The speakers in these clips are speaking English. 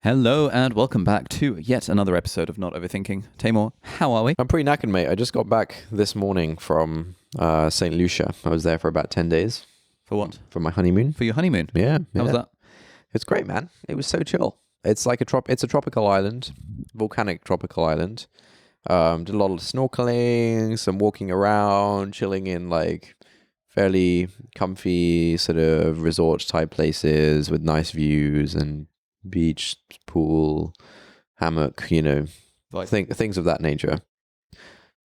Hello and welcome back to yet another episode of Not Overthinking. Tamor, how are we? I'm pretty knackered, mate. I just got back this morning from St. Lucia. I was there for about 10 days. For what? For my honeymoon. For your honeymoon? Yeah. How was that? It's great, man. It was so chill. It's like it's a tropical island, volcanic tropical island. Did a lot of snorkeling, some walking around, chilling in like fairly comfy sort of resort type places with nice views and beach, pool, hammock, things of that nature.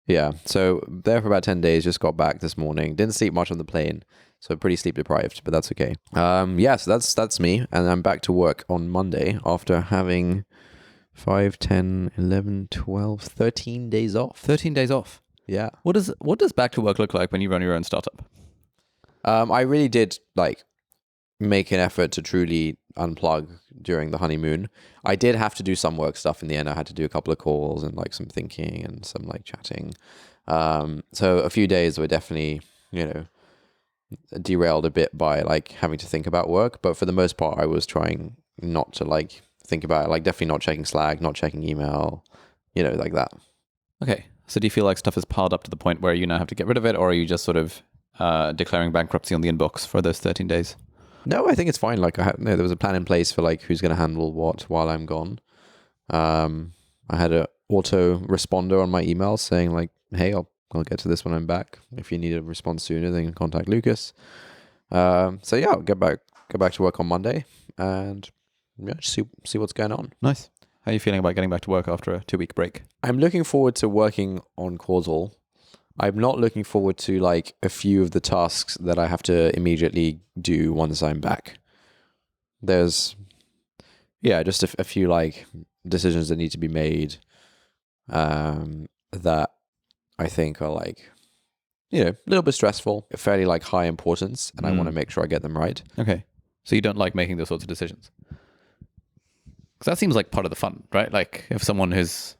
Yeah, so there for about 10 days, just got back this morning. Didn't sleep much on the plane, so pretty sleep deprived, but that's okay. So that's me, and I'm back to work on Monday after having 5, 10, 11, 12, 13 days off. 13 days off. Yeah. What does back to work look like when you run your own startup? I really did make an effort to truly unplug during the honeymoon. I did have to do some work stuff in the end. I had to do a couple of calls and some thinking and some chatting. So a few days were definitely, derailed a bit by having to think about work. But for the most part, I was trying not to think about it, definitely not checking Slack, not checking email, like that. Okay. So do you feel like stuff is piled up to the point where you now have to get rid of it, or are you just sort of declaring bankruptcy on the inbox for those 13 days? No, I think it's fine. There was a plan in place for who's going to handle what while I'm gone. I had an auto responder on my email saying hey, I'll get to this when I'm back. If you need a response sooner, then contact Lucas. I'll get back to work on Monday and see what's going on. Nice. How are you feeling about getting back to work after a 2-week break? I'm looking forward to working on Causal. I'm not looking forward to a few of the tasks that I have to immediately do once I'm back. There's, just a few decisions that need to be made that I think are a little bit stressful, fairly high importance, and I want to make sure I get them right. Okay. So you don't like making those sorts of decisions? Because that seems like part of the fun, right? If someone who's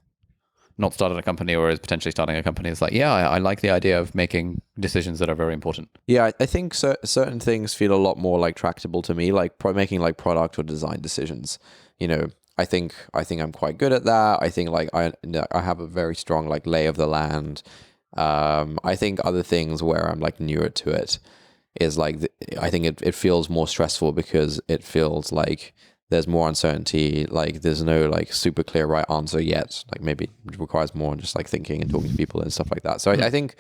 not started a company or is potentially starting a company, it's I like the idea of making decisions that are very important. Yeah, I think certain things feel a lot more tractable to me, making product or design decisions. I think I'm quite good at that. I think I have a very strong lay of the land. I think other things where I'm newer to it is I think it feels more stressful because it feels there's more uncertainty. There's no super clear right answer yet. Maybe it requires more just thinking and talking to people and stuff like that. So I think,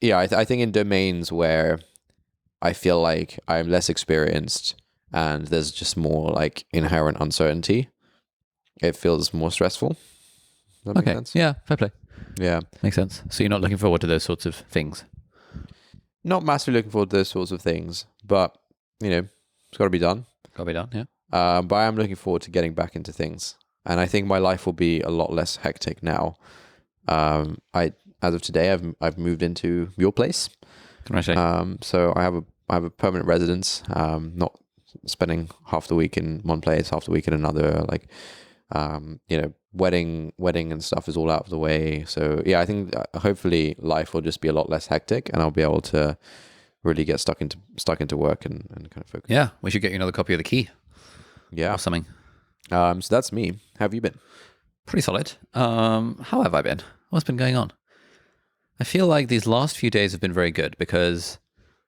I think in domains where I feel I'm less experienced and there's just more inherent uncertainty, it feels more stressful. Does that make sense? Yeah, fair play. Yeah. Makes sense. So you're not looking forward to those sorts of things? Not massively looking forward to those sorts of things, but it's got to be done. Got to be done, yeah. But I am looking forward to getting back into things, and I think my life will be a lot less hectic now. As of today, I've moved into your place. Congratulations. So I have a permanent residence. Not spending half the week in one place, half the week in another. Wedding and stuff is all out of the way. So I think hopefully life will just be a lot less hectic, and I'll be able to really get stuck into work and kind of focus. Yeah, we should get you another copy of The Key. Yeah. Or something. So that's me. How have you been? Pretty solid. How have I been? What's been going on? I feel like these last few days have been very good because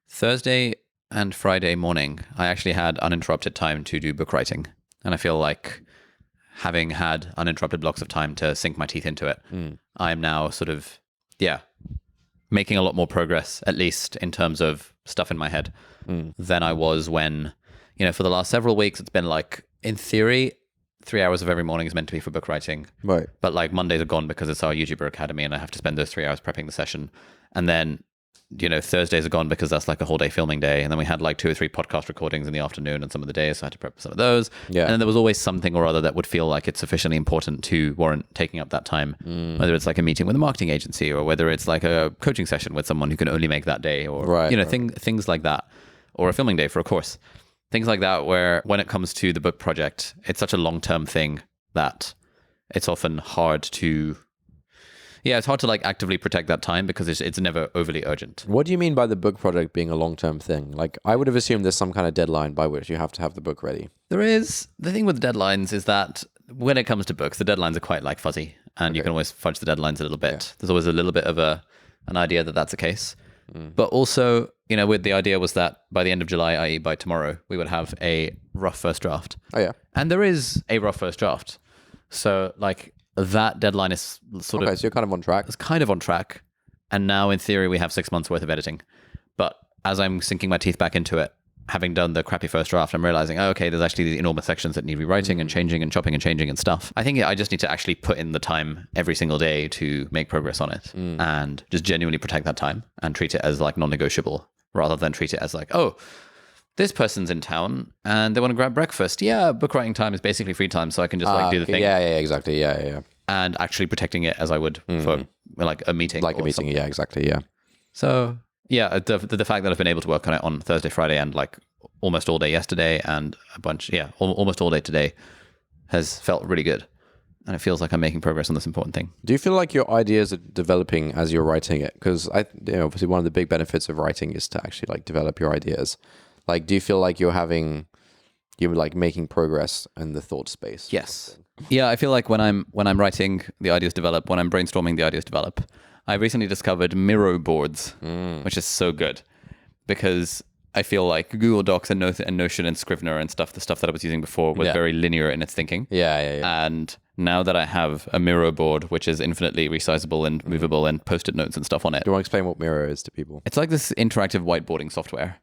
Thursday and Friday morning, I actually had uninterrupted time to do book writing. And I feel like having had uninterrupted blocks of time to sink my teeth into it, I'm now sort of, making a lot more progress, at least in terms of stuff in my head, than I was when, for the last several weeks, it's been in theory, 3 hours of every morning is meant to be for book writing. Right. But Mondays are gone because it's our YouTuber Academy and I have to spend those 3 hours prepping the session. And then, Thursdays are gone because that's a whole day filming day. And then we had 2 or 3 podcast recordings in the afternoon and some of the days, so I had to prep some of those. Yeah. And then there was always something or other that would feel like it's sufficiently important to warrant taking up that time. Whether it's a meeting with a marketing agency or whether it's a coaching session with someone who can only make that day or, things like that. Or a filming day for a course. Things like that where when it comes to the book project, it's such a long-term thing that it's often hard to Yeah, it's hard to like actively protect that time because it's never overly urgent. What do you mean by the book project being a long-term thing? Like, I would have assumed there's some kind of deadline by which you have to have the book ready. There is the thing with deadlines is that when it comes to books, the deadlines are quite like fuzzy, and you can always fudge the deadlines a little bit. Yeah. There's always a little bit of an idea that that's the case. But also, with the idea was that by the end of July, i.e. by tomorrow, we would have a rough first draft. Oh, yeah. And there is a rough first draft. So, like, that deadline is sort of... Okay, so you're kind of on track. It's kind of on track. And now, in theory, we have 6 months worth of editing. But as I'm sinking my teeth back into it, having done the crappy first draft, I'm realizing, there's actually these enormous sections that need rewriting and changing and chopping and changing and stuff. I think I just need to actually put in the time every single day to make progress on it and just genuinely protect that time and treat it as like non-negotiable rather than treat it as like, this person's in town and they want to grab breakfast. Yeah, book writing time is basically free time, so I can just do the thing. Yeah, exactly. Yeah. And actually protecting it as I would for like a meeting. Like a meeting, something. Yeah, exactly, yeah. So... yeah, the fact that I've been able to work on it on Thursday, Friday, and like almost all day yesterday, and almost all day today, has felt really good, and it feels like I'm making progress on this important thing. Do you feel like your ideas are developing as you're writing it? Because obviously one of the big benefits of writing is to actually like develop your ideas. Like, do you feel like you're like making progress in the thought space? Yes. Yeah, I feel like when I'm writing, the ideas develop. When I'm brainstorming, the ideas develop. I recently discovered Miro boards, which is so good because I feel like Google Docs and Notion and Scrivener and stuff, the stuff that I was using before was very linear in its thinking. Yeah. And now that I have a Miro board, which is infinitely resizable and movable and post-it notes and stuff on it. Do you want to explain what Miro is to people? It's like this interactive whiteboarding software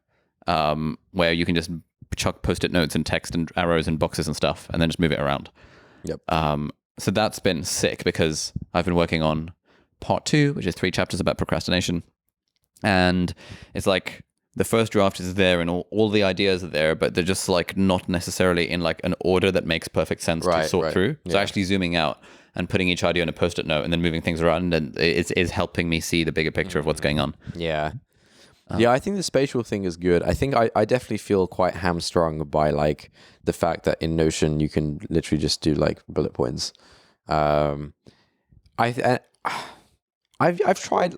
where you can just chuck post-it notes and text and arrows and boxes and stuff and then just move it around. Yep. So that's been sick because I've been working on part 2, which is 3 chapters about procrastination. And it's like the first draft is there and all the ideas are there, but they're just like not necessarily in like an order that makes perfect sense to sort through. So actually zooming out and putting each idea in a post-it note and then moving things around and is helping me see the bigger picture of what's going on. Yeah. Yeah, I think the spatial thing is good. I think I definitely feel quite hamstrung by like the fact that in Notion you can literally just do like bullet points. I've tried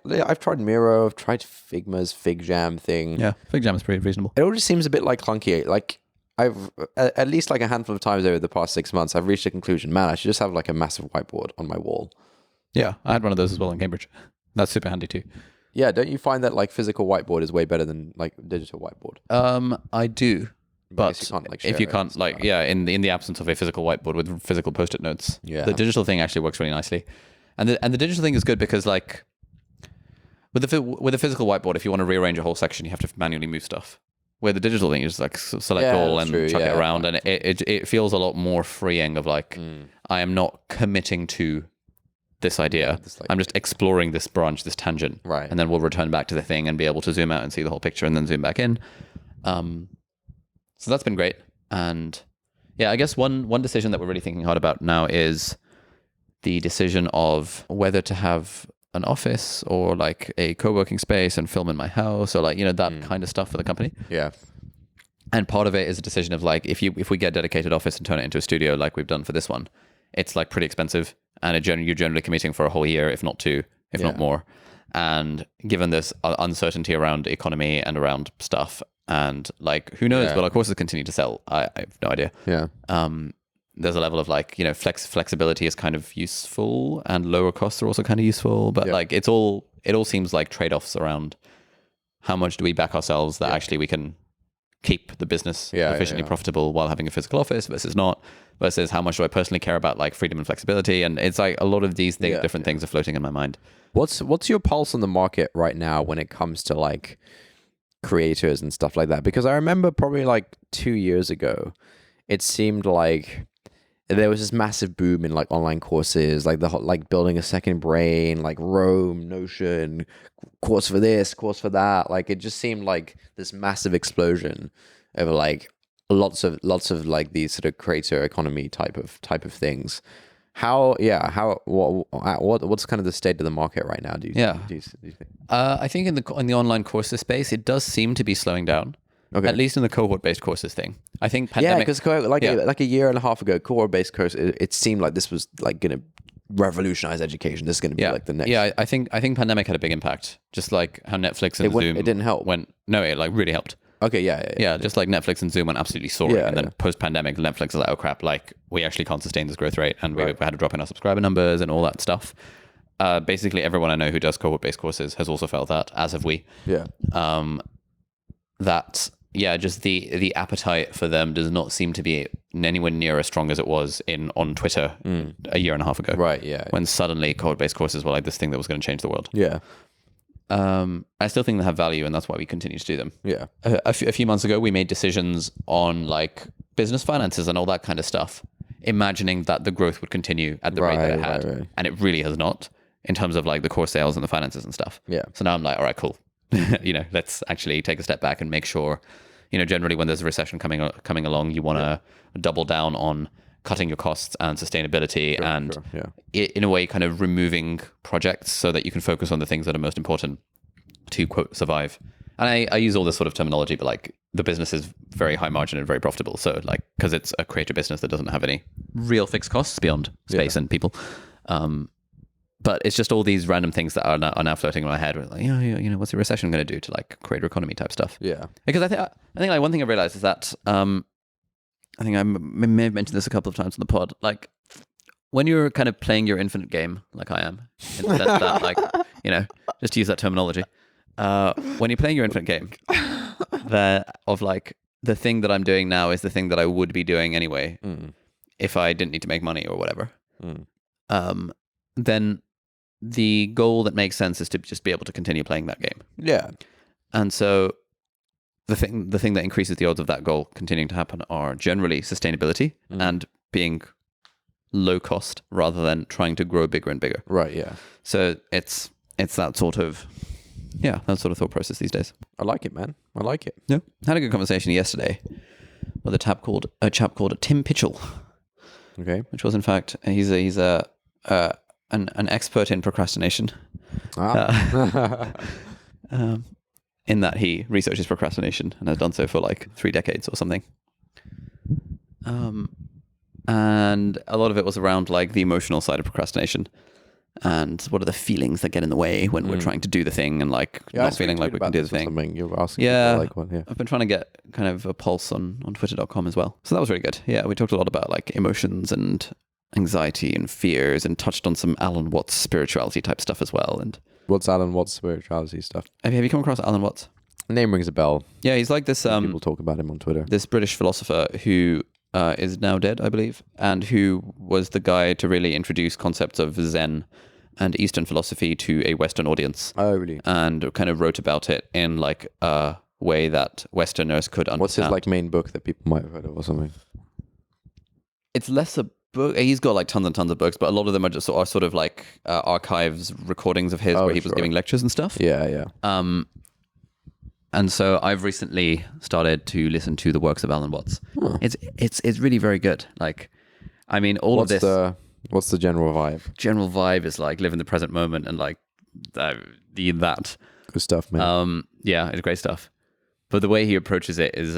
Miro, I've tried Figma's FigJam thing. Yeah, FigJam is pretty reasonable. It all just seems a bit like clunky. Like I've at least like a handful of times over the past 6 months, I've reached a conclusion. Man, I should just have like a massive whiteboard on my wall. Yeah, I had one of those as well in Cambridge. That's super handy too. Yeah, don't you find that like physical whiteboard is way better than like digital whiteboard? I do. But you can't, like, if you can't, like, in the absence of a physical whiteboard with physical post-it notes, the digital thing actually works really nicely. And the digital thing is good because, like, with a physical whiteboard, if you want to rearrange a whole section, you have to manually move stuff. Where the digital thing is just like select all and chuck it around, and it feels a lot more freeing. Of like, I am not committing to this idea. I'm just exploring this branch, this tangent, right? And then we'll return back to the thing and be able to zoom out and see the whole picture, and then zoom back in. So that's been great. And yeah, I guess one decision that we're really thinking hard about now is the decision of whether to have an office or like a co-working space and film in my house or like, that kind of stuff for the company. Yeah. And part of it is a decision of like, if we get a dedicated office and turn it into a studio like we've done for this one, it's like pretty expensive and you're generally committing for a whole year, if not 2, if not more. And given this uncertainty around economy and around stuff and like, who knows, will our courses continue to sell? I have no idea. Yeah. There's a level of like, flexibility is kind of useful and lower costs are also kind of useful, but like it all seems like trade-offs around how much do we back ourselves that actually we can keep the business efficiently profitable while having a physical office versus how much do I personally care about like freedom and flexibility. And it's like a lot of these different things are floating in my mind. What's your pulse on the market right now when it comes to like creators and stuff like that? Because I remember probably like 2 years ago, it seemed like there was this massive boom in like online courses, like like building a second brain, like Rome, Notion, course for this, course for that. Like it just seemed like this massive explosion over like lots of like these sort of creator economy type of things. What's kind of the state of the market right now? Do you think? I think in the online courses space, it does seem to be slowing down. Okay. At least in the cohort-based courses thing. I think pandemic... Yeah, because like a year and a half ago, cohort-based course, it seemed like this was like going to revolutionize education. This is going to be like the next. Yeah, I think pandemic had a big impact. Just like how Netflix and Zoom it didn't help. No, it like really helped. Okay, yeah. Just like Netflix and Zoom went absolutely soaring, Yeah, and then post-pandemic, Netflix is like, oh crap, like we actually can't sustain this growth rate, and we had to drop in our subscriber numbers and all that stuff. Basically, everyone I know who does cohort-based courses has also felt that, as have we. Yeah. Just the appetite for them does not seem to be anywhere near as strong as it was on Twitter a year and a half ago. Right, yeah. When suddenly cohort-based courses were like this thing that was going to change the world. Yeah. I still think they have value, and that's why we continue to do them. Yeah. A few months ago, we made decisions on like business finances and all that kind of stuff, imagining that the growth would continue at the rate that it had. Right. And it really has not, in terms of like the core sales and the finances and stuff. Yeah. So now I'm like, all right, cool. Let's actually take a step back and make sure, generally when there's a recession coming along, you want to double down on cutting your costs and sustainability in a way kind of removing projects so that you can focus on the things that are most important to, quote, survive. And I use all this sort of terminology, but like the business is very high margin and very profitable. So like, because it's a creator business that doesn't have any real fixed costs beyond space and people. But it's just all these random things that are now floating in my head. Like, what's the recession going to do to like creator economy type stuff? Yeah. Because I think like one thing I realized is that I think I may have mentioned this a couple of times on the pod. Like when you're kind of playing your infinite game, like I am, in the sense that like, just to use that terminology, when you're playing your infinite game, the thing that I'm doing now is the thing that I would be doing anyway, if I didn't need to make money or whatever. Then the goal that makes sense is to just be able to continue playing that game. Yeah. And so the thing that increases the odds of that goal continuing to happen are generally sustainability and being low cost rather than trying to grow bigger and bigger. Right, yeah. So it's that sort of thought process these days. I like it, man. I like it. Yeah. Had a good conversation yesterday with a chap called Tim Pitchell. Okay. Which was in fact he's an expert in procrastination. In that he researches procrastination and has done so for like 3 decades or something. And a lot of it was around like the emotional side of procrastination and what are the feelings that get in the way when we're trying to do the thing and like not feeling like we can do the thing. You're asking like one, yeah. I've been trying to get kind of a pulse on twitter.com as well. So that was really good. Yeah, we talked a lot about like emotions and anxiety and fears and touched on some Alan Watts spirituality type stuff as well. And what's Alan Watts spirituality stuff? Have you come across Alan Watts? The name rings a bell. Yeah, he's like this people talk about him on Twitter. This British philosopher who is now dead, I believe, and who was the guy to really introduce concepts of Zen and Eastern philosophy to a Western audience. Oh, really? And kind of wrote about it in like a way that Westerners could understand. What's his like main book that people might have heard of or something? It's less a book. He's got like tons and tons of books, but a lot of them are just sort of like archives, recordings of his where he was giving lectures and stuff. Yeah, yeah. And so I've recently started to listen to the works of Alan Watts. Huh. It's really very good. Like, I mean, of this. What's the general vibe? General vibe is like live in the present moment and like that. Good stuff, man. Yeah, it's great stuff. But the way he approaches it is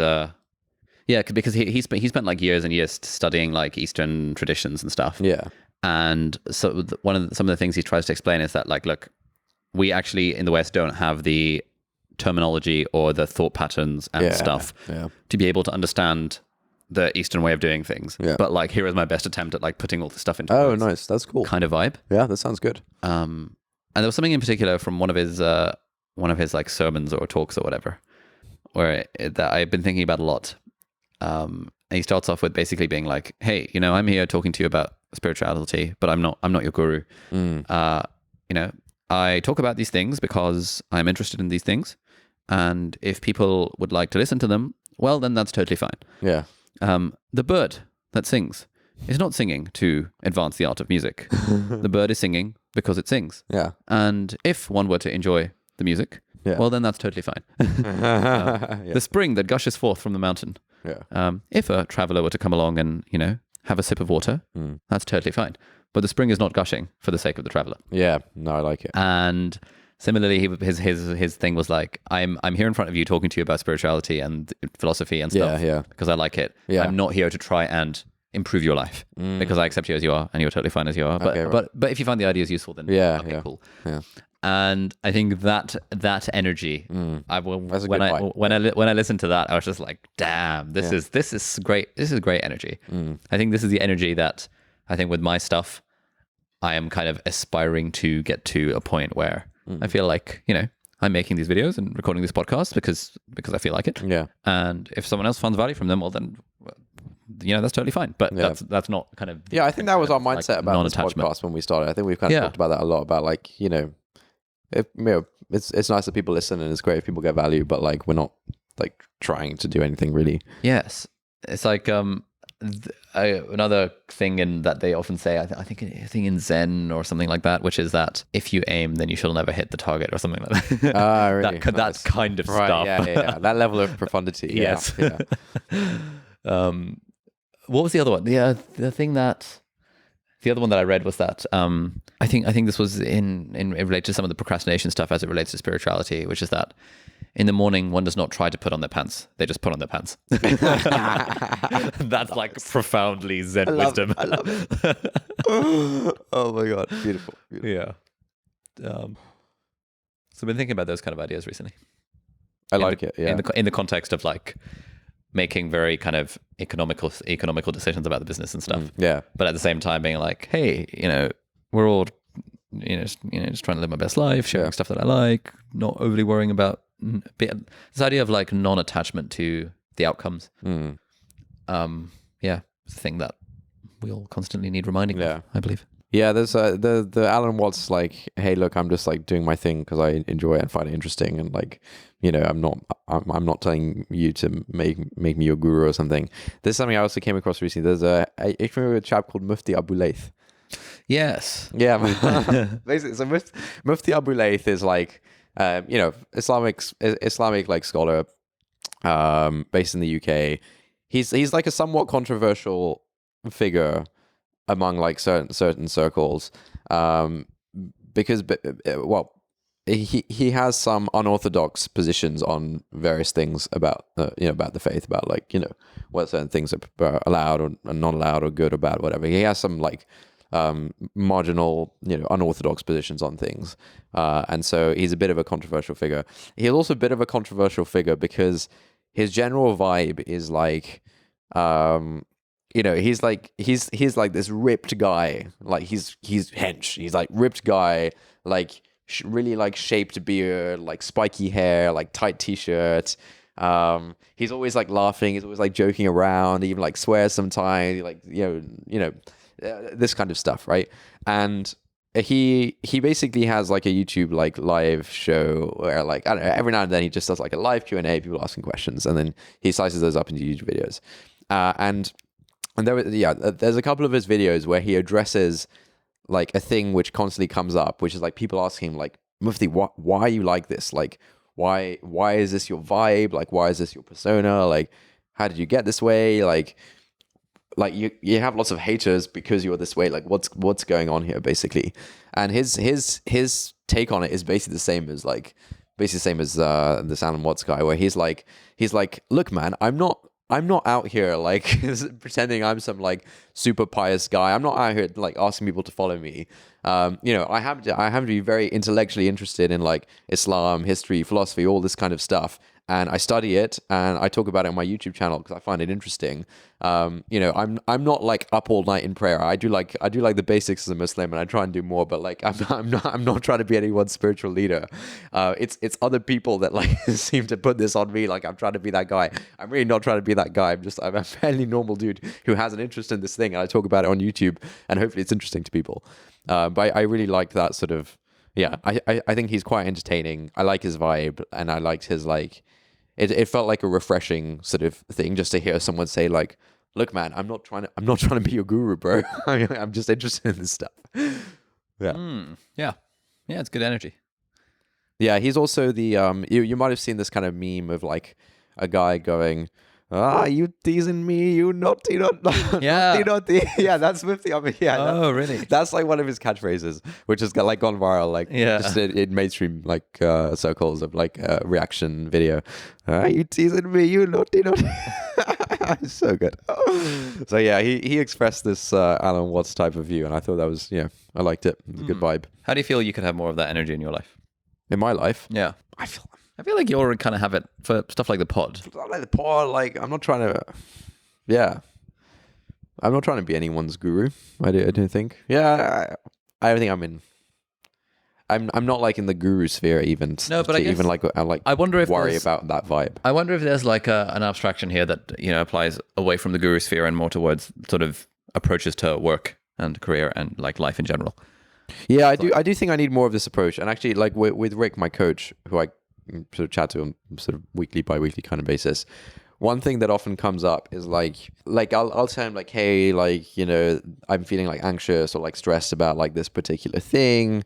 because he spent like years and years studying like Eastern traditions and stuff. Yeah. And so some of the things he tries to explain is that like, look, we actually in the West don't have the terminology or the thought patterns and stuff to be able to understand the Eastern way of doing things. Yeah. But like, here is my best attempt at like putting all this stuff into words. Nice. That's cool. Kind of vibe. Yeah, that sounds good. And there was something in particular from one of his like sermons or talks or whatever, where that I've been thinking about a lot. And he starts off with basically being like, hey, I'm here talking to you about spirituality, but I'm not your guru. I talk about these things because I'm interested in these things. And if people would like to listen to them, well, then that's totally fine. Yeah. The bird that sings is not singing to advance the art of music. The bird is singing because it sings. Yeah. And if one were to enjoy the music, well, then that's totally fine. The spring that gushes forth from the mountain. Yeah. If a traveler were to come along and, have a sip of water, that's totally fine. But the spring is not gushing for the sake of the traveler. Yeah. No, I like it. And similarly, his thing was like, I'm here in front of you talking to you about spirituality and philosophy and stuff because I like it. Yeah. I'm not here to try and improve your life because I accept you as you are and you're totally fine as you are. But Okay, right. but if you find the ideas useful, then Yeah, okay, yeah. cool. Yeah. And I think that energy, I will That's a when good I point. when I listened to that, I was just like, damn, this is great. This is great energy. I think this is the energy that I think with my stuff, I am kind of aspiring to get to a point where I feel like, I'm making these videos and recording these podcasts because I feel like it. Yeah. And if someone else finds value from them, well then, that's totally fine. But that's not kind of Yeah, I think that was our like mindset about this non-attachment. podcast when we started. I think we've kind of talked about that a lot, about like, it's nice that people listen and it's great if people get value, but like we're not like trying to do anything really. Yes, it's like another thing in that they often say. I think in Zen or something like that, which is that if you aim, then you shall never hit the target or something like that. Ah, really? That kind of Right, stuff. Yeah. That level of profundity. Yes. Yeah. What was the other one? The other one that I read was that I think this was in relate to some of the procrastination stuff as it relates to spirituality, which is that in the morning one does not try to put on their pants; they just put on their pants. That's like profoundly Zen wisdom. I love it. Oh my god, beautiful. Yeah. So I've been thinking about those kind of ideas recently. I like it. Yeah. In the context of like making very kind of economical decisions about the business and stuff. Yeah. But at the same time being like, hey, we're all, just trying to live my best life, sharing stuff that I like, not overly worrying about this idea of like non-attachment to the outcomes. It's a thing that we all constantly need reminding of, I believe. Yeah, there's the Alan Watts like, hey, look, I'm just like doing my thing because I enjoy it and find it interesting, and like, I'm not telling you to make me your guru or something. There's something I also came across recently. There's a chap called Mufti Abu Leith. Yes. Yeah. Basically, so Mufti Abu Leith is like, Islamic like scholar, based in the UK. He's like a somewhat controversial figure among like certain circles, because he has some unorthodox positions on various things about about the faith, about like what certain things are allowed or not allowed or good or bad, whatever. He has some like marginal unorthodox positions on things, and so he's a bit of a controversial figure. He's also a bit of a controversial figure because his general vibe is like he's like this ripped guy, like he's hench, he's like ripped guy, like really like shaped beard, like spiky hair, like tight t-shirt. He's always like laughing, he's always like joking around, he even like swears sometimes, like this kind of stuff, right? And he basically has like a YouTube like live show where like, I don't know, every now and then he just does like a live Q&A, people asking questions, and then he slices those up into YouTube videos. And there's a couple of his videos where he addresses like a thing which constantly comes up, which is like people asking him like, Mufti, why are you like this? Like, why is this your vibe? Like, why is this your persona? Like, how did you get this way? Like you have lots of haters because you're this way. Like, what's going on here, basically? And his take on it is basically the same as this Alan Watts guy, where he's like, look, man, I'm not out here like pretending I'm some like super pious guy. I'm not out here like asking people to follow me. I have to be very intellectually interested in like Islam, history, philosophy, all this kind of stuff. And I study it and I talk about it on my YouTube channel because I find it interesting. I'm not like up all night in prayer. I do like the basics as a Muslim, and I try and do more, but like I'm not trying to be anyone's spiritual leader. It's other people that like seem to put this on me, like I'm trying to be that guy. I'm really not trying to be that guy. I'm a fairly normal dude who has an interest in this thing, and I talk about it on YouTube, and hopefully it's interesting to people. But I really like that sort of, I think he's quite entertaining. I like his vibe, and I liked his like, it felt like a refreshing sort of thing just to hear someone say like, look, man, I'm not trying to be your guru, bro. I'm just interested in this stuff. Yeah, it's good energy. Yeah, he's also the you might have seen this kind of meme of like a guy going, you teasing me, you naughty, naughty. Yeah, that's Mufti. Oh, really? That's like one of his catchphrases, which has got like gone viral, like just in mainstream like circles of like reaction video. You teasing me, you naughty. It's so good. So yeah, he expressed this Alan Watts type of view, and I thought that was I liked it. It was a good vibe. How do you feel you could have more of that energy in your life? In my life, Yeah. I feel like you already kind of have it for stuff like the pod. like the poor. Like I'm not trying to. Yeah, I'm not trying to be anyone's guru. I don't think. Yeah, I don't think I'm in. I'm not like in the guru sphere even. No, but I guess even like I wonder if worry there's- about that vibe. I wonder if there's like an abstraction here that applies away from the guru sphere and more towards sort of approaches to work and career and like life in general. Yeah, I do think I need more of this approach. And actually, like with Rick, my coach, who I sort of chat to on sort of weekly, bi-weekly kind of basis, one thing that often comes up is like I'll tell him like, hey, like, I'm feeling like anxious or like stressed about like this particular thing.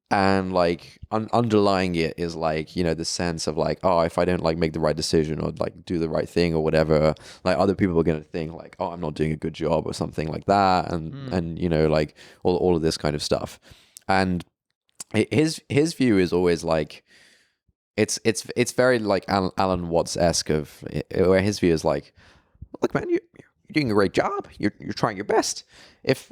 And like underlying it is like, the sense of like, oh, if I don't like make the right decision or like do the right thing or whatever, like other people are going to think like, oh, I'm not doing a good job or something like that. And like all of this kind of stuff. And his view is always like, it's very like Alan Watts-esque of where his view is like, look, man, you're doing a great job. You're trying your best. If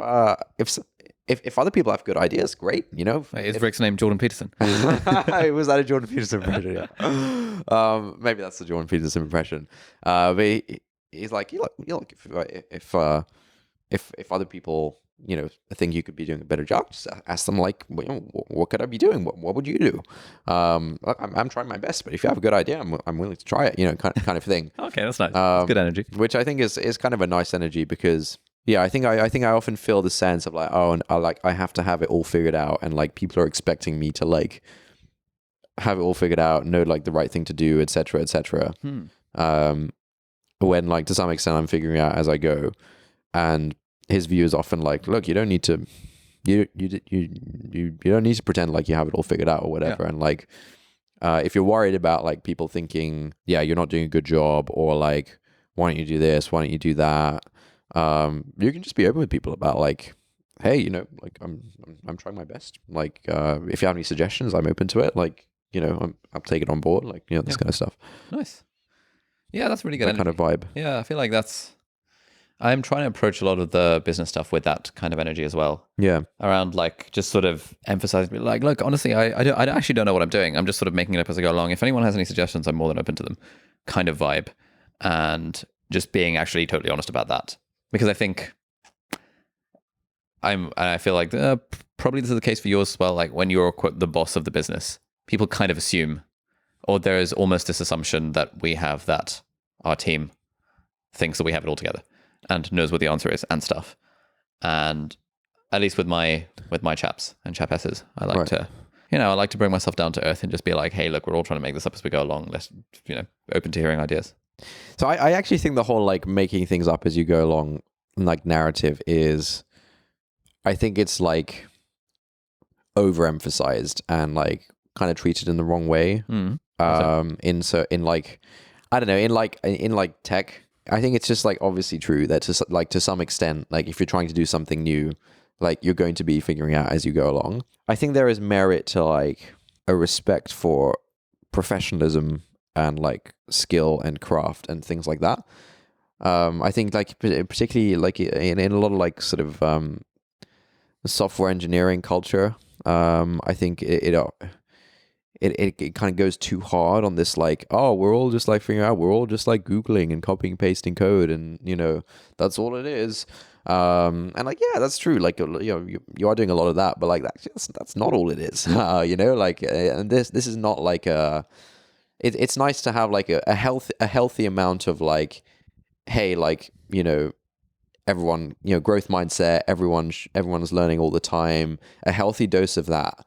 other people have good ideas, great. Wait, is Rick's name Jordan Peterson? Was that a Jordan Peterson impression? Yeah. Maybe that's the Jordan Peterson impression. But he's like, look, if other people, think you could be doing a better job, just ask them like, what could I be doing? What would you do? I'm trying my best, but if you have a good idea, I'm willing to try it. Kind of thing. Okay, that's nice. That's good energy. Which I think is kind of a nice energy because. Yeah, I think I often feel the sense of like, oh, and I have to have it all figured out, and like people are expecting me to like have it all figured out, know like the right thing to do, etc., etc. When like to some extent I'm figuring out as I go, and his view is often like, look, you don't need to, you don't need to pretend like you have it all figured out or whatever, and like if you're worried about like people thinking, yeah, you're not doing a good job, or like, why don't you do this? Why don't you do that? You can just be open with people about like, hey, like I'm trying my best. Like, if you have any suggestions, I'm open to it. Like, I'll take it on board. Like, this kind of stuff. Nice. Yeah, that's really good. That kind of vibe. Yeah, I feel like I'm trying to approach a lot of the business stuff with that kind of energy as well. Yeah. Around like just sort of emphasizing, like, look, honestly, I actually don't know what I'm doing. I'm just sort of making it up as I go along. If anyone has any suggestions, I'm more than open to them. Kind of vibe, and just being actually totally honest about that. Because I think I feel like probably this is the case for yours as well. Like when you're quote the boss of the business, people kind of assume, or there is almost this assumption that our team thinks that we have it all together and knows what the answer is and stuff. And at least with my chaps and chapesses, I like to, I like to bring myself down to earth and just be like, hey, look, we're all trying to make this up as we go along. Let's, open to hearing ideas. So I actually think the whole like making things up as you go along like narrative is, I think it's like overemphasized and like kind of treated in the wrong way. In like, I don't know, in like tech, I think it's just like obviously true that to some extent, like if you're trying to do something new, like you're going to be figuring out as you go along. I think there is merit to like a respect for professionalism and like skill and craft and things like that. I think like particularly like in a lot of like sort of software engineering culture, I think it kind of goes too hard on this like, oh, we're all just like figuring out, we're all just like Googling and copying pasting code, and that's all it is. And like, yeah, that's true. Like, you are doing a lot of that, but like that's not all it is. Like, and this is not like a. It's nice to have like a healthy amount of like, hey, like, everyone, growth mindset, everyone's learning all the time, a healthy dose of that.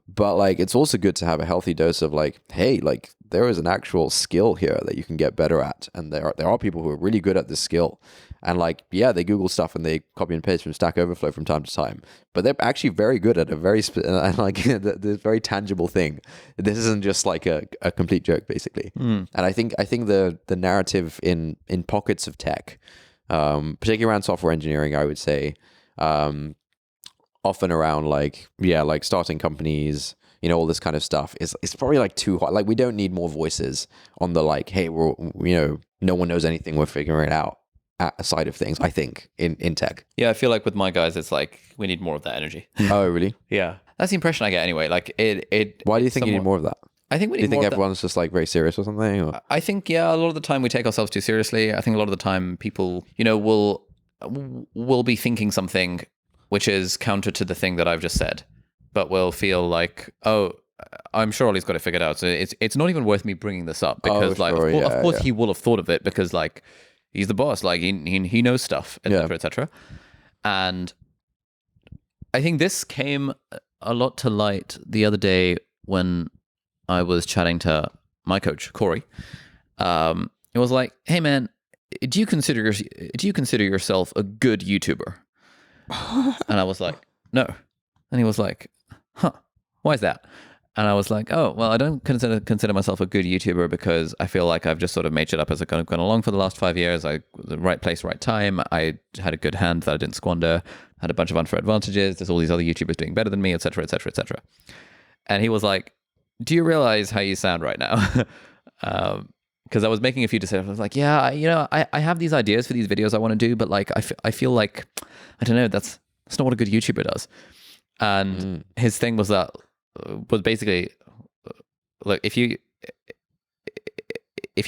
But like, it's also good to have a healthy dose of like, hey, like there is an actual skill here that you can get better at. And there are people who are really good at this skill. And like, yeah, they Google stuff and they copy and paste from Stack Overflow from time to time, but they're actually very good at a very the very tangible thing. This isn't just like a complete joke, basically. And I think the narrative in pockets of tech, particularly around software engineering, I would say, often around like, yeah, like starting companies, all this kind of stuff it's probably like too hot. Like we don't need more voices on the like, hey, we're no one knows anything, we're figuring it out side of things. I think in tech. Yeah, I feel like with my guys, it's like we need more of that energy. Oh, really? Yeah, that's the impression I get anyway. Like it. Why do you think you need more of that? I think we need Do you think more everyone's just like very serious or something? Or? I think, yeah, a lot of the time we take ourselves too seriously. I think a lot of the time people, will be thinking something which is counter to the thing that I've just said, but will feel like, oh, I'm sure Ollie's got it figured out. So it's not even worth me bringing this up because of course he will have thought of it because like he's the boss, like he knows stuff, etc., etc. And I think this came a lot to light the other day when I was chatting to my coach, Corey. It was like, hey man, do you consider yourself a good YouTuber? And I was like, no. And he was like, huh, why is that? And I was like, oh, well, I don't consider myself a good YouTuber because I feel like I've just sort of made it up as I've gone along for the last 5 years. I was the right place, right time. I had a good hand that I didn't squander, had a bunch of unfair advantages. There's all these other YouTubers doing better than me, etc., etc., etc. And he was like, do you realize how you sound right now? Because I was making a few decisions. I was like, yeah, I have these ideas for these videos I want to do, but like I feel like, I don't know, that's not what a good YouTuber does. And his thing was basically, look, if you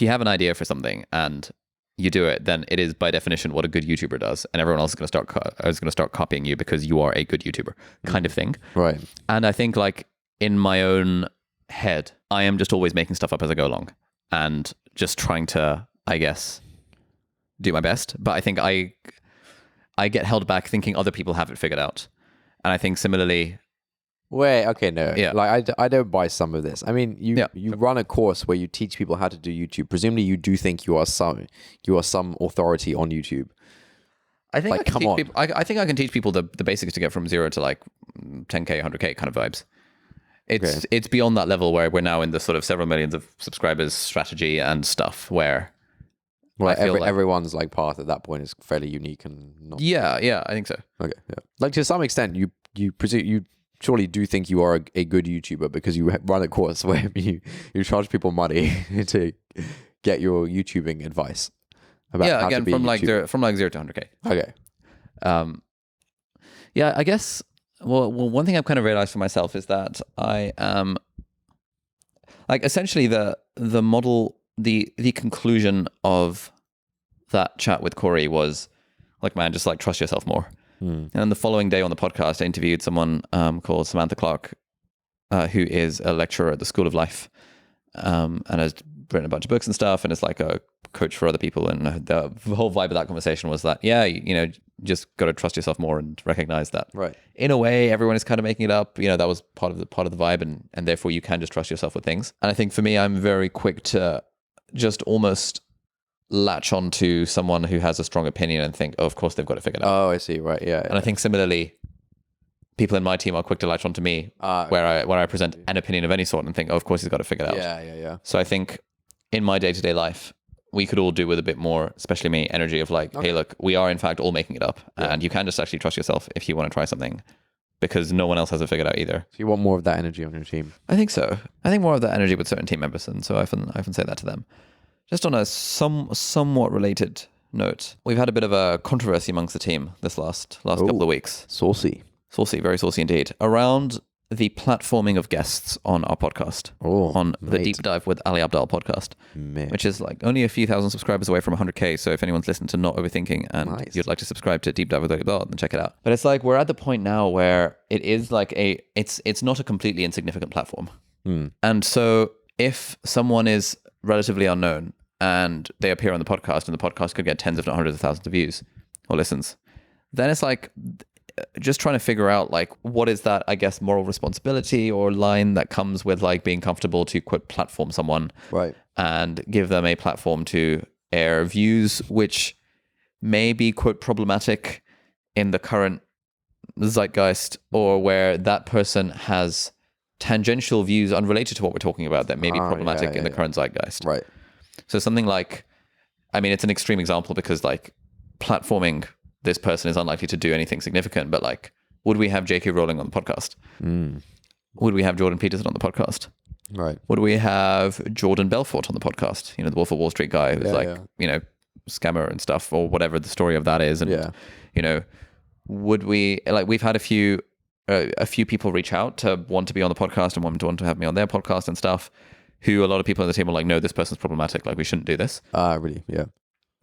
have an idea for something and you do it, then it is by definition what a good YouTuber does, and everyone else is going to start copying you because you are a good YouTuber, kind of thing. Right. And I think like in my own head, I am just always making stuff up as I go along and just trying to, I guess, do my best. But I think I get held back thinking other people have it figured out. And I think similarly... Wait, okay, no. Yeah. Like, I don't buy some of this. I mean, you run a course where you teach people how to do YouTube. Presumably you do think you are some authority on YouTube. I think like, I can come teach on. people, I think I can teach people the basics to get from 0 to like 10K, 100K kind of vibes. It's beyond that level where we're now in the sort of several millions of subscribers strategy and stuff where everyone's like path at that point is fairly unique and not. Yeah, I think so. Okay, yeah. Like to some extent, you surely do think you are a good YouTuber because you run a course where you charge people money to get your YouTubing advice. About how to be from like 0 to 100K. Okay. Yeah, I guess. Well, one thing I've kind of realized for myself is that I am like essentially the model, the conclusion of that chat with Corey was like, man, just like trust yourself more. And then the following day on the podcast, I interviewed someone called Samantha Clark, who is a lecturer at the School of Life, and has written a bunch of books and stuff, and is like a coach for other people. And the whole vibe of that conversation was that, just got to trust yourself more and recognize that, right, in a way, everyone is kind of making it up. That was part of the vibe, and therefore you can just trust yourself with things. And I think for me, I'm very quick to just almost latch onto someone who has a strong opinion and think, oh, of course they've got it figured out. Oh, I see. Right. Yeah. And I think similarly, people in my team are quick to latch onto me where I present an opinion of any sort and think, oh, of course he's got it figured out. Yeah. So I think in my day-to-day life, we could all do with a bit more, especially me, energy of like, hey, look, we are in fact all making it up, and you can just actually trust yourself if you want to try something, because no one else has it figured out either. So you want more of that energy on your team? I think so. I think more of that energy with certain team members, and so I often say that to them. Just on a somewhat related note, we've had a bit of a controversy amongst the team this last couple of weeks. Saucy, very saucy indeed, around the platforming of guests on our podcast, the Deep Dive with Ali Abdaal podcast, which is like only a few thousand subscribers away from 100K. So if anyone's listened to Not Overthinking and you'd like to subscribe to Deep Dive with Ali Abdaal, then check it out. But it's like we're at the point now where it is like it's not a completely insignificant platform. And so if someone is relatively unknown and they appear on the podcast, and the podcast could get tens if not hundreds of thousands of views or listens, then it's like just trying to figure out like what is that, I guess, moral responsibility or line that comes with like being comfortable to quote platform someone, right, and give them a platform to air views which may be quote problematic in the current zeitgeist, or where that person has tangential views unrelated to what we're talking about that may be problematic in the current zeitgeist. Right. So something like, I mean, it's an extreme example because like platforming this person is unlikely to do anything significant, but like, would we have J.K. Rowling on the podcast? would we have Jordan Peterson on the podcast? Right. Would we have Jordan Belfort on the podcast? The Wolf of Wall Street guy who's scammer and stuff, or whatever the story of that is. And, would we, we've had a few people reach out to want to be on the podcast and want to have me on their podcast and stuff, who a lot of people on the team are like, no, this person's problematic. Like, we shouldn't do this. Really? Yeah.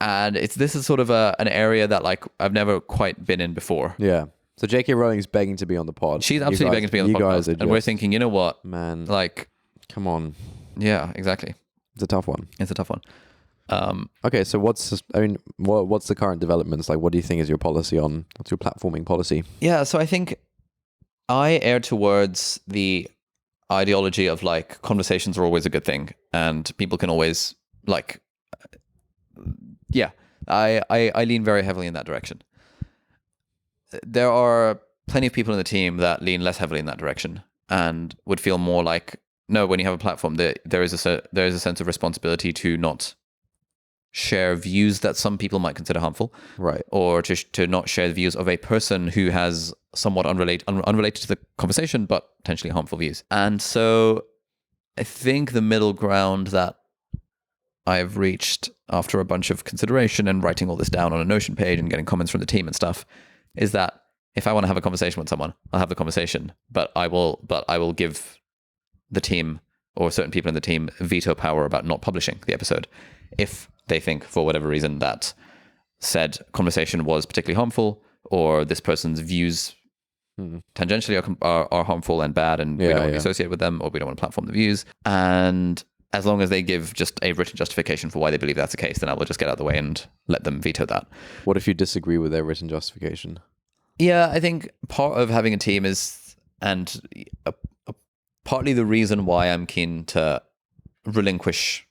And this is sort of an area that I've never quite been in before. Yeah. So J.K. Rowling's begging to be on the pod. She's absolutely begging to be on the podcast. And we're thinking, you know what? Man. Come on. Yeah, exactly. It's a tough one. It's a tough one. Okay, so what's the current developments? Like, what do you think is your policy what's your platforming policy? Yeah, so I think I err towards the ideology of conversations are always a good thing, and people can always I lean very heavily in that direction. There are plenty of people in the team that lean less heavily in that direction and would feel more like, no, when you have a platform, there is a sense of responsibility to not share views that some people might consider harmful, right? Or to not share the views of a person who has somewhat unrelated to the conversation, but potentially harmful views. And so I think the middle ground that I've reached after a bunch of consideration and writing all this down on a Notion page and getting comments from the team and stuff is that if I want to have a conversation with someone, I'll have the conversation, but I will give the team or certain people in the team veto power about not publishing the episode if they think, for whatever reason, that said conversation was particularly harmful, or this person's views tangentially are harmful and bad, and we don't want to be associated with them, or we don't want to platform the views. And as long as they give just a written justification for why they believe that's the case, then I will just get out of the way and let them veto that. What if you disagree with their written justification? Yeah, I think part of having a team is, and partly the reason why I'm keen to relinquish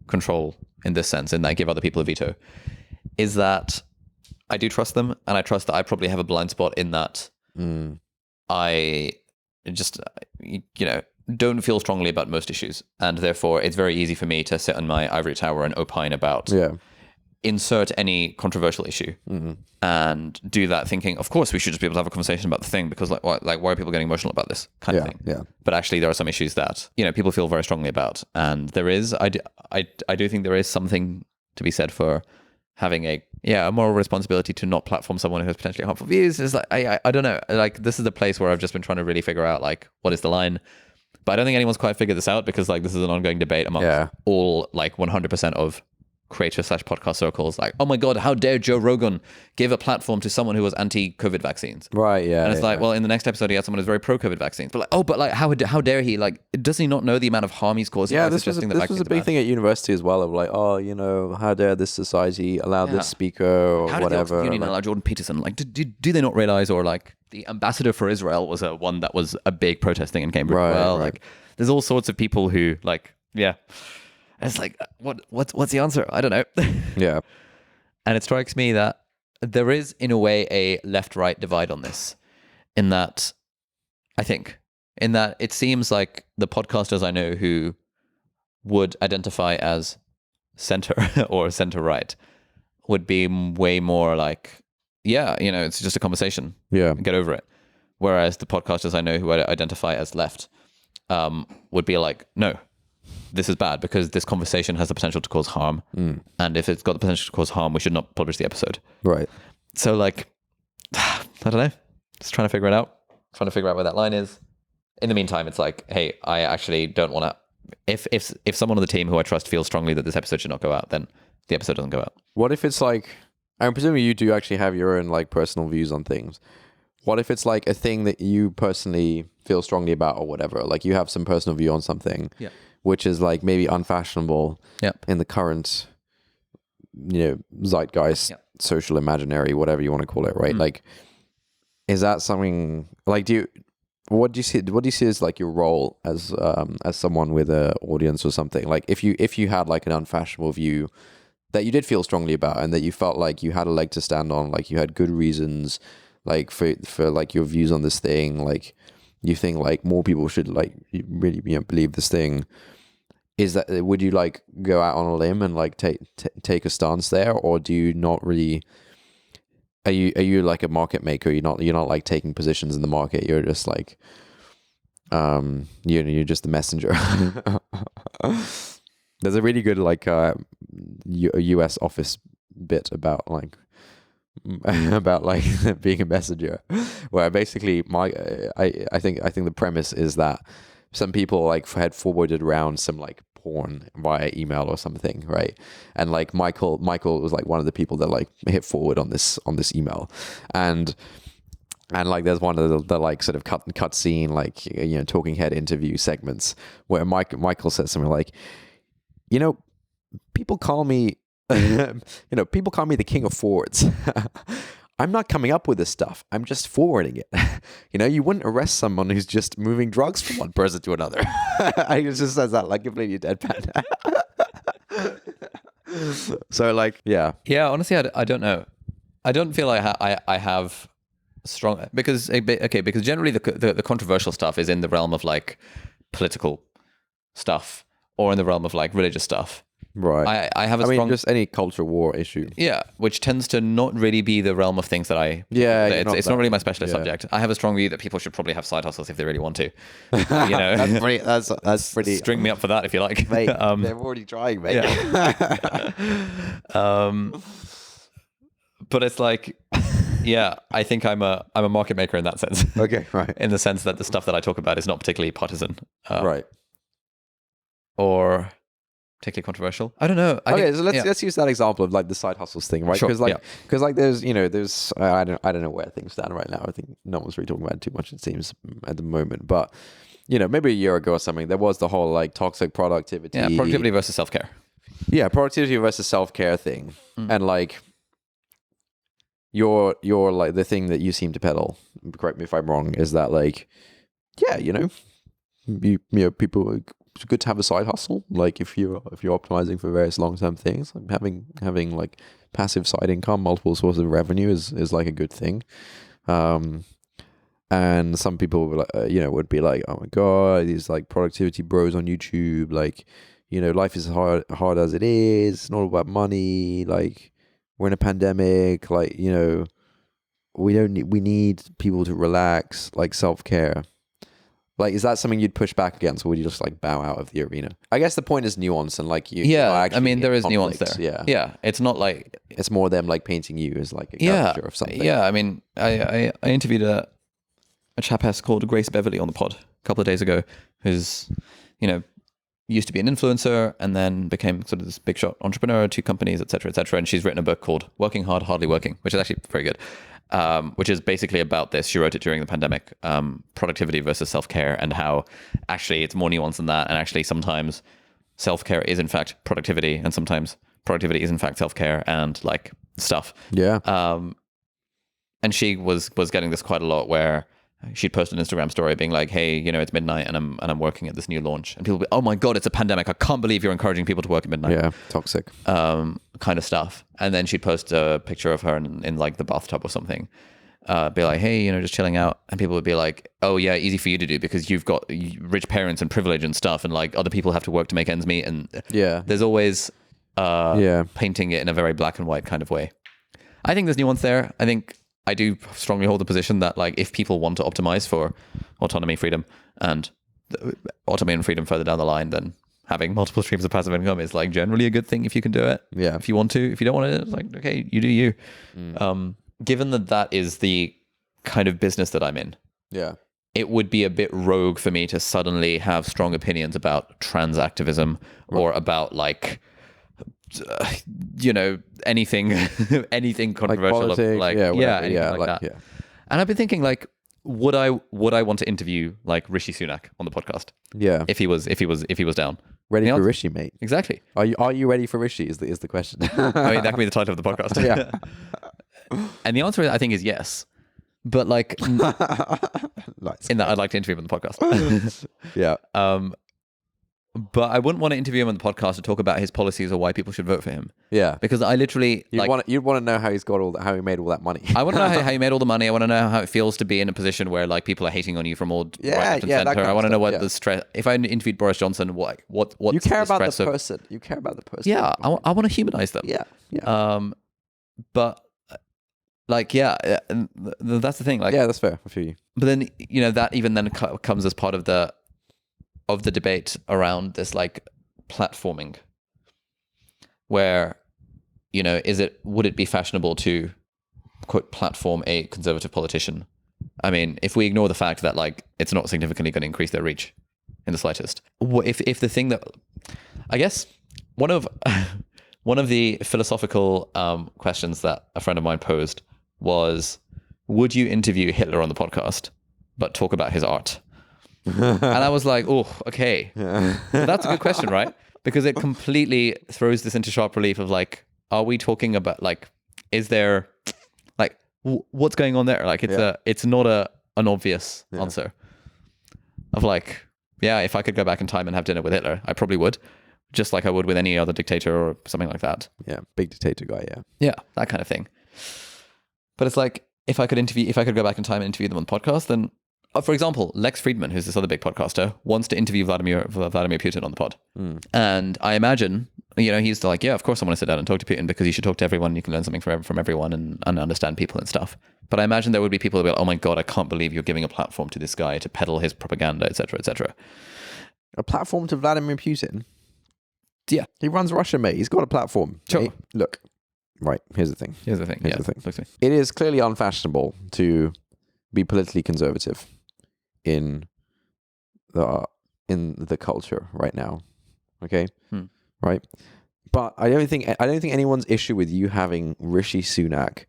control in this sense, and I give other people a veto, is that I do trust them, and I trust that I probably have a blind spot in that I just, don't feel strongly about most issues, and therefore it's very easy for me to sit on my ivory tower and opine about insert any controversial issue and do that thinking, of course we should just be able to have a conversation about the thing, because why are people getting emotional about this kind of thing? Yeah. But actually there are some issues that people feel very strongly about, and there is I do think there is something to be said for having a moral responsibility to not platform someone who has potentially harmful views. Is I don't know, this is a place where I've just been trying to really figure out what is the line. But I don't think anyone's quite figured this out, because this is an ongoing debate among all 100% of creator/podcast circles. Oh my God, how dare Joe Rogan give a platform to someone who was anti-COVID vaccines? Right, yeah. And it's well, in the next episode he had someone who's very pro-COVID vaccines. But how dare he? Does he not know the amount of harm he's causing? Yeah, this was a big thing at university as well, of how dare this society allow this speaker or how whatever. How did the Union allow Jordan Peterson? Do they not realize, or the ambassador for Israel was one that was a big protesting in Cambridge as well. Right. There's all sorts of people who it's what's the answer? I don't know. Yeah. And it strikes me that there is, in a way, a left-right divide on this, in that it seems like the podcasters I know who would identify as center or center-right would be way more it's just a conversation. Yeah. Get over it. Whereas the podcasters I know who identify as left would be no, this is bad because this conversation has the potential to cause harm. And if it's got the potential to cause harm, we should not publish the episode. Right. So I don't know. Just trying to figure it out. Trying to figure out where that line is. In the meantime, it's hey, I actually don't want to, if someone on the team who I trust feels strongly that this episode should not go out, then the episode doesn't go out. What if it's I'm presuming you do actually have your own personal views on things. What if it's a thing that you personally feel strongly about or whatever? You have some personal view on something, which is maybe unfashionable in the current, zeitgeist, social imaginary, whatever you want to call it, right? Is that something what do you see as your role as someone with an audience or something? If you had an unfashionable view that you did feel strongly about and that you felt you had a leg to stand on, you had good reasons for your views on this thing, you think more people should really believe this thing, is that, would you go out on a limb and take a stance there, or do you not really, are you a market maker? You're not taking positions in the market, you're just You're just the messenger. There's a really good like US office bit about like being a messenger, where basically I think the premise is that some people like had forwarded around some like porn via email or something, right? And like Michael was like one of the people that like hit forward on this email, and like there's one of the like sort of cut scene like, you know, talking head interview segments where Michael says something like, you know, people call me people call me the king of forwards. I'm not coming up with this stuff. I'm just forwarding it. You know, you wouldn't arrest someone who's just moving drugs from one person to another. I just says that like completely deadpan. So like, yeah. Yeah, honestly, I don't know. I don't feel like I have strong, because generally the controversial stuff is in the realm of like political stuff or in the realm of like religious stuff. Right. I have a strong, just any culture war issue. Yeah, which tends to not really be the realm of things that I. Yeah, it's not really my specialist subject. I have a strong view that people should probably have side hustles if they really want to. You know, that's pretty. String me up for that if you like, mate. They're already trying, mate. Yeah. But it's like, yeah, I think I'm a market maker in that sense. Okay, right. In the sense that the stuff that I talk about is not particularly partisan, right, or particularly controversial. I don't know. So let's use that example of like the side hustles thing, right? Sure, Because like there's I don't know where things stand right now. I think no one's really talking about it too much, it seems, at the moment. But maybe a year ago or something, there was the whole like toxic productivity. Yeah, productivity versus self-care. Yeah, productivity versus self-care thing, and like your like the thing that you seem to peddle. Correct me if I'm wrong. Is that like, yeah, people. It's good to have a side hustle. Like if you're optimizing for various long-term things, like having like passive side income, multiple sources of revenue is like a good thing. And some people would be like, oh my god, these like productivity bros on YouTube, like, life is hard as it is. It's not all about money. Like we're in a pandemic. Like, we need people to relax. Like self-care. Like, is that something you'd push back against, or would you just like bow out of the arena? I guess the point is nuance, and like I mean, there is nuance there. Yeah, yeah. It's not like it's more them like painting you as like a caricature of something. Yeah, I mean, I interviewed a chap called Grace Beverly on the pod a couple of days ago, who's used to be an influencer and then became sort of this big shot entrepreneur, 2 companies, et cetera, and she's written a book called Working Hard, Hardly Working, which is actually very good. Which is basically about this. She wrote it during the pandemic, productivity versus self-care, and how actually it's more nuanced than that. And actually sometimes self-care is in fact productivity, and sometimes productivity is in fact self-care, and like stuff. Yeah. And she was getting this quite a lot, where she'd post an Instagram story being like, hey, it's midnight and I'm working at this new launch. And people would be, oh my God, it's a pandemic. I can't believe you're encouraging people to work at midnight. Yeah, toxic. Kind of stuff. And then she'd post a picture of her in like the bathtub or something. Be like, hey, just chilling out. And people would be like, oh yeah, easy for you to do because you've got rich parents and privilege and stuff. And like other people have to work to make ends meet. And there's always painting it in a very black and white kind of way. I think there's nuance there. I think I do strongly hold the position that like if people want to optimize for autonomy, freedom, and autonomy and freedom further down the line, then having multiple streams of passive income is like generally a good thing if you can do it. Yeah. If you want to, if you don't want to, it's like, okay, you do you. Given that is the kind of business that I'm in. Yeah. It would be a bit rogue for me to suddenly have strong opinions about trans activism or about like, anything controversial, like that. And I've been thinking, like, would I want to interview like Rishi Sunak on the podcast? Yeah, if he was down. Ready for Rishi, mate. Exactly. Are you ready for Rishi? Is the question. I mean, that could be the title of the podcast. Yeah. And the answer, I think, is yes. But like, nice. In that, I'd like to interview him on the podcast. Yeah. But I wouldn't want to interview him on the podcast to talk about his policies or why people should vote for him. Yeah, because I literally you'd want to know how how he made all that money. I want to know how he made all the money. I want to know how it feels to be in a position where like people are hating on you from all right, left, and center. I want to know what the stress. If I interviewed Boris Johnson, what you care about the person. You care about the person. Yeah, I want to humanize them. Yeah. But like, yeah, and that's the thing. Like, Yeah, that's fair. I feel you. but then, you know, that even then comes as part of the debate around this like platforming, where, you know, would it be fashionable to quote platform a conservative politician? I mean, if we ignore the fact that like it's not significantly going to increase their reach in the slightest. If the thing that, I guess one of the philosophical questions that a friend of mine posed was, would you interview Hitler on the podcast but talk about his art? And I was like, oh, okay. That's a good question, right? Because it completely throws this into sharp relief of like, are we talking about like, is there like, what's going on there? Like, it's not an obvious answer of like, yeah, if I could go back in time and have dinner with Hitler, I probably would, just like I would with any other dictator or something like that. Yeah, big dictator guy, yeah. Yeah, that kind of thing. But it's like, if I could go back in time and interview them on the podcast, then, for example, Lex Friedman, who's this other big podcaster, wants to interview Vladimir Putin on the pod. And I imagine, you know, he's like, yeah, of course I want to sit down and talk to Putin because you should talk to everyone. You can learn something from everyone and understand people and stuff. But I imagine there would be people who would be like, oh my God, I can't believe you're giving a platform to this guy to peddle his propaganda, etc., etc. A platform to Vladimir Putin? Yeah. He runs Russia, mate. He's got a platform. Sure. Hey, look, right, here's the thing. Here's the thing. It is clearly unfashionable to be politically conservative in the culture right now. Okay? Right? But I don't think anyone's issue with you having Rishi Sunak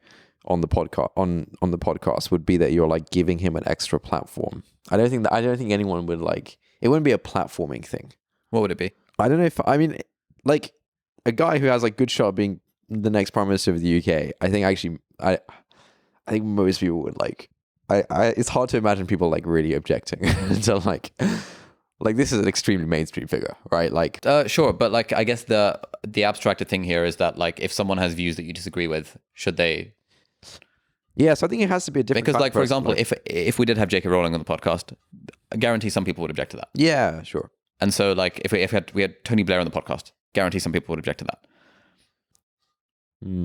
on the podcast on the podcast would be that you're like giving him an extra platform. I don't think anyone would like, it wouldn't be a platforming thing. What would it be? I don't know if, I mean, like a guy who has like good shot of being the next prime minister of the UK. I think most people would like, it's hard to imagine people like really objecting to like this is an extremely mainstream figure, right? Like, sure, but like, I guess the abstracted thing here is that like, if someone has views that you disagree with, should they? Yeah, so I think it has to be a different. Because, like, for example, if we did have J.K. Rowling on the podcast, I guarantee some people would object to that. Yeah, sure. And so, like, if we had Tony Blair on the podcast, guarantee some people would object to that.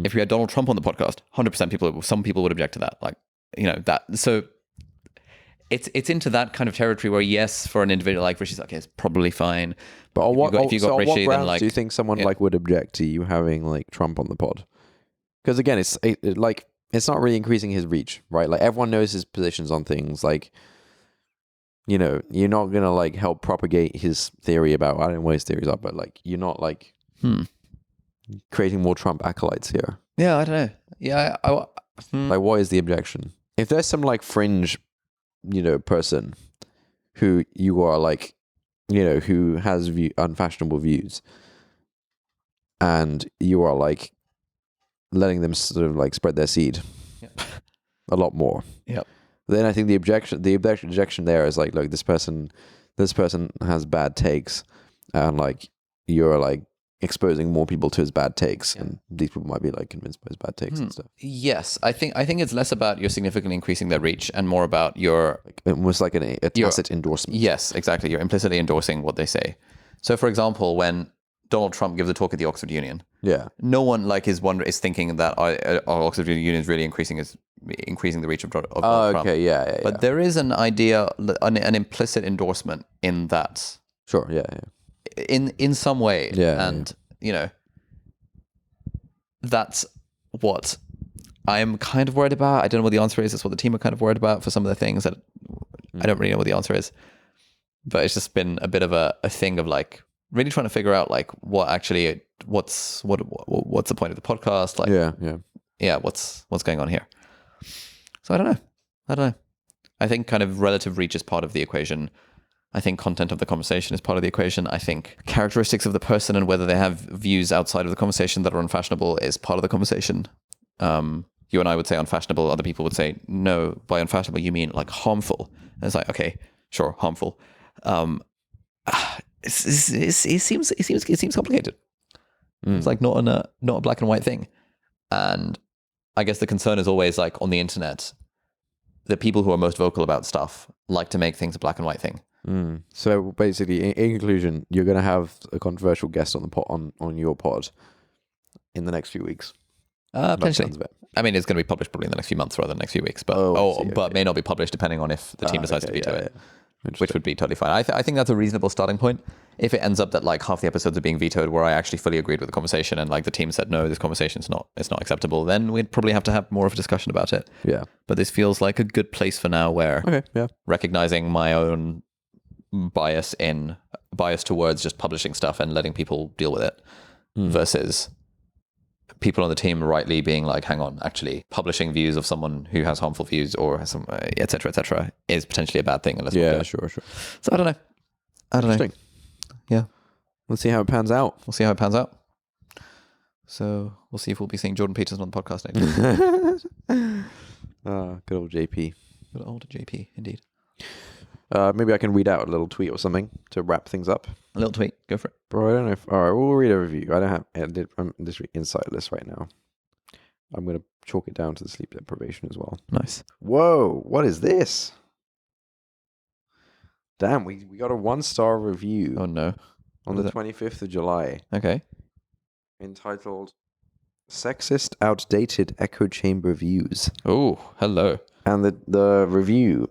If we had Donald Trump on the podcast, 100% some people would object to that. Like, you know, that. So it's into that kind of territory where, yes, for an individual like Rishi's, okay, it's probably fine. But on what grounds do you think someone like would object to you having like Trump on the pod? Because again, it's not really increasing his reach, right? Like, everyone knows his positions on things. Like, you know, you're not gonna like help propagate his theory about, I don't know what his theories are, but like, you're not like creating more Trump acolytes here. Yeah, I don't know. Yeah, like, what is the objection? If there's some like fringe, you know, person who you are like, you know, who has unfashionable views, and you are like letting them sort of like spread their seed a lot more. Yep. Then I think the objection there is like, look, this person has bad takes, and like you're like exposing more people to his bad takes, and these people might be like convinced by his bad takes and stuff. Yes, I think it's less about you're significantly increasing their reach and more about your almost like a tacit endorsement. Yes, exactly. You're implicitly endorsing what they say. So, for example, when Donald Trump gives a talk at the Oxford Union, no one like is thinking that our Oxford Union is really increasing the reach of Donald Trump. Okay, yeah. But there is an idea, an implicit endorsement in that. Sure, yeah. In some way, and you know, that's what I'm kind of worried about. I don't know what the answer is. It's what the team are kind of worried about for some of the things that I don't really know what the answer is. But it's just been a bit of a thing of like really trying to figure out like what's the point of the podcast? Like, what's going on here? So I don't know. I think kind of relative reach is part of the equation. I think content of the conversation is part of the equation. I think characteristics of the person and whether they have views outside of the conversation that are unfashionable is part of the conversation. You and I would say unfashionable. Other people would say, no, by unfashionable, you mean like harmful. And it's like, okay, sure, harmful. It seems complicated. It's like not a black and white thing. And I guess the concern is always like on the internet, the people who are most vocal about stuff like to make things a black and white thing. So basically, in conclusion, you're going to have a controversial guest on the on your pod in the next few weeks. Potentially. sounds of it. I mean, it's going to be published probably in the next few months rather than the next few weeks, but Okay. may not be published depending on if the team decides to veto it, Yeah. which would be totally fine. I think that's a reasonable starting point. If it ends up that like half the episodes are being vetoed, where I actually fully agreed with the conversation, and like the team said no, this conversation's not acceptable, then we'd probably have to have more of a discussion about it. Yeah. But this feels like a good place for now, where Okay. Yeah. recognizing my own bias towards just publishing stuff and letting people deal with it, versus people on the team rightly being like, hang on, actually publishing views of someone who has harmful views or has some et cetera, is potentially a bad thing. Unless Sure. So I don't know. Interesting. Yeah. Let's see how it pans out. We'll see how it pans out. So we'll see if we'll be seeing Jordan Peterson on the podcast next week. Good old JP. Good old JP, indeed. Maybe I can read out a little tweet or something to wrap things up. A little tweet. Go for it. Bro, I don't know if... All right, we'll read a review. I don't have... I'm this inside list right now. I'm going to chalk it down to the sleep deprivation as well. Nice. Whoa, what is this? Damn, we got a 1-star review Oh, no. on the 25th of July Okay. entitled Sexist Outdated Echo Chamber Views. Oh, hello. And the review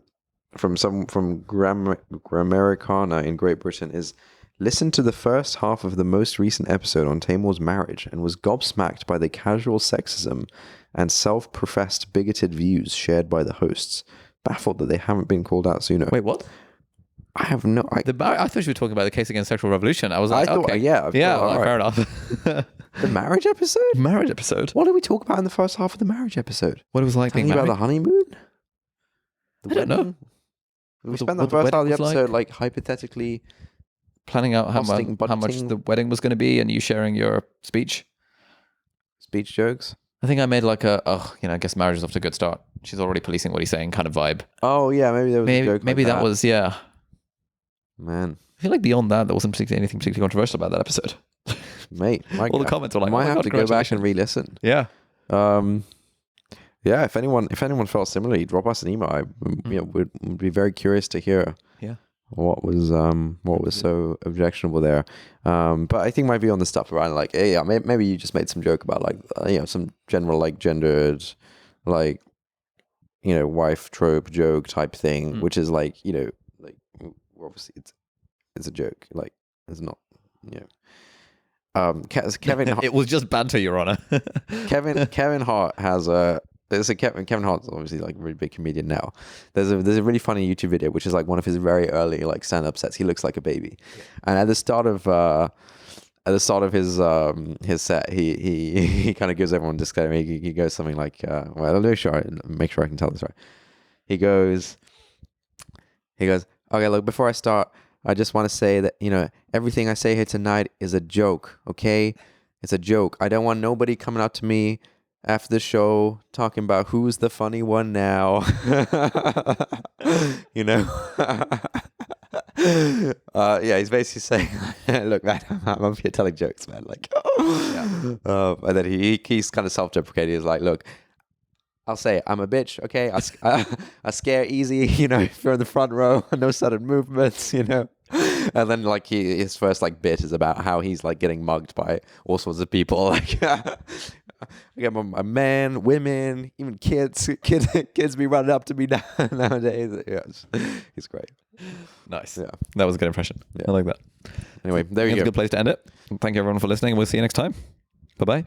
from Grammaricana in Great Britain is: listened to the first half of the most recent episode on Taymor's marriage and was gobsmacked by the casual sexism and self-professed bigoted views shared by the hosts. Baffled that they haven't been called out sooner. Wait, what? I have no... I thought you were talking about the case against sexual revolution. I was like, okay. Yeah, Fair enough. The marriage episode? Marriage episode? What did we talk about in the first half of the marriage episode? What it was like Telling being you married? about the honeymoon? I don't know. We spent the first half of the episode like hypothetically planning out how much budgeting. the wedding was going to be, and you sharing your speech. Speech jokes. I think I made like I guess marriage is off to a good start. She's already policing what he's saying kind of vibe. Oh yeah, maybe there was a joke. Maybe like that was, yeah. Man, I feel like beyond that, there wasn't particularly anything particularly controversial about that episode. mate. All the comments were like, might oh my have God, to go back and re-listen. Yeah. Yeah. If anyone felt similarly, drop us an email. We'd be very curious to hear. Yeah. What was so objectionable there? But I think my view on the stuff around like, hey, yeah, maybe you just made some joke about like some general like gendered like wife trope joke type thing, which is like like obviously it's a joke, like it's not Kevin. It was just banter, Your Honor. Kevin Hart has a. Kevin Hart's obviously like a really big comedian now. There's a really funny YouTube video which is like one of his very early like stand-up sets. He looks like a baby, and at the start of his set, he kind of gives everyone a disclaimer. He goes something like, well, I'll make sure I can tell this right. He goes, okay, look, before I start, I just want to say that everything I say here tonight is a joke. Okay, it's a joke. I don't want nobody coming up to me after the show talking about who's the funny one now. Yeah, he's basically saying, look, man, I'm up here telling jokes, man. Like, and then he's kind of self-deprecating. He's like, look, I'll say I'm a bitch, okay? I scare easy, if you're in the front row, no sudden movements, And then like his first like bit is about how he's like getting mugged by all sorts of people, like again, a man, women, even kids be running up to me nowadays. Yeah, it's great. Nice. Yeah, that was a good impression. Yeah. I like that. Anyway, there you go. It's a good place to end it. Thank you everyone for listening. We'll see you next time. Bye bye.